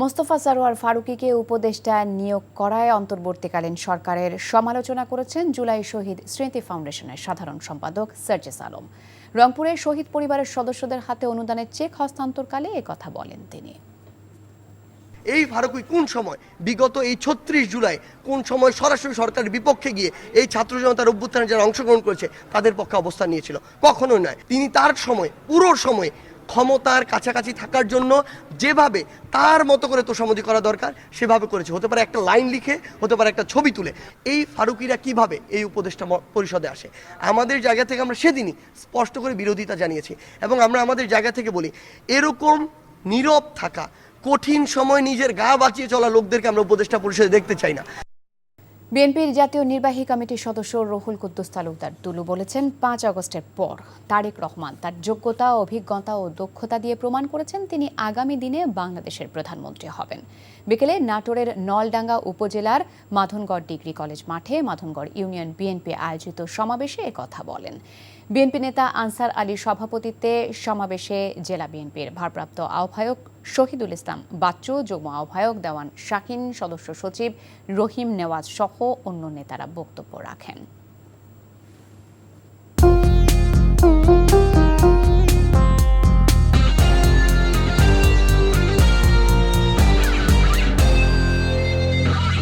Mostofa Sarwar ফারুকীকে উপদেষ্টা নিয়োগ করায় অন্তর্বর্তীকালীন সরকারের সমালোচনা করেছেন জুলাই শহীদ স্মৃতি ফাউন্ডেশনের সাধারণ সম্পাদক সার্জিস আলম। রংপুরে শহীদ পরিবারের সদস্যদের হাতে অনুদানের চেক হস্তান্তরকালে একথা বলেন তিনি। এই ফারুকী কোন সময়, বিগত এই ৩৬ জুলাই কোন সময় সরাসরি সরকারের বিপক্ষে গিয়ে এই ছাত্র জনতার অভ্যুত্থানে যারা অংশগ্রহণ করেছে তাদের পক্ষে অবস্থান নিয়েছিল? কখনোই নয়। তিনি তার সময়, পুরো সময় ক্ষমতার কাছাকাছি থাকার জন্য যেভাবে তার মতো করে তোষামোদি করা দরকার সেভাবে করেছে। হতে পারে একটা লাইন লিখে, হতে পারে একটা ছবি তুলে। এই ফারুকীরা কিভাবে এই উপদেষ্টা পরিষদে আসে? আমাদের জায়গা থেকে আমরা সেদিনই স্পষ্ট করে বিরোধিতা জানিয়েছি এবং আমরা আমাদের জায়গা থেকে বলি, এরকম নীরব থাকা, কঠিন সময় নিজের গা বাঁচিয়ে চলা লোকদেরকে আমরা উপদেষ্টা পরিষদে দেখতে চাই না। বিএনপির জাতীয় নির্বাহী কমিটির সদস্য রুহুল কুদ্দুস তালুকদার দুলু বলেছেন ৫ আগস্টের পর তারেক রহমান তার যোগ্যতা, অভিজ্ঞতা ও দক্ষতা দিয়ে প্রমাণ করেছেন তিনি আগামী দিনে বাংলাদেশের প্রধানমন্ত্রী হবেন। বিকেলে নাটোরের নলডাঙ্গা উপজেলার মাধনগড় ডিগ্রি কলেজ মাঠে মাধনগড় ইউনিয়ন বিএনপি আয়োজিত সমাবেশে একথা বলেন। বিএনপি নেতা আনসার আলীর সভাপতিত্বে সমাবেশে জেলা বিএনপির ভারপ্রাপ্ত আহ্বায়ক শহীদুল ইসলাম বাচ্চু, যুগ্ম আহ্বায়ক দেওয়ান শাকিন, সদস্য সচিব রহিম নেওয়াজ সহ অন্য নেতারা বক্তব্য রাখেন।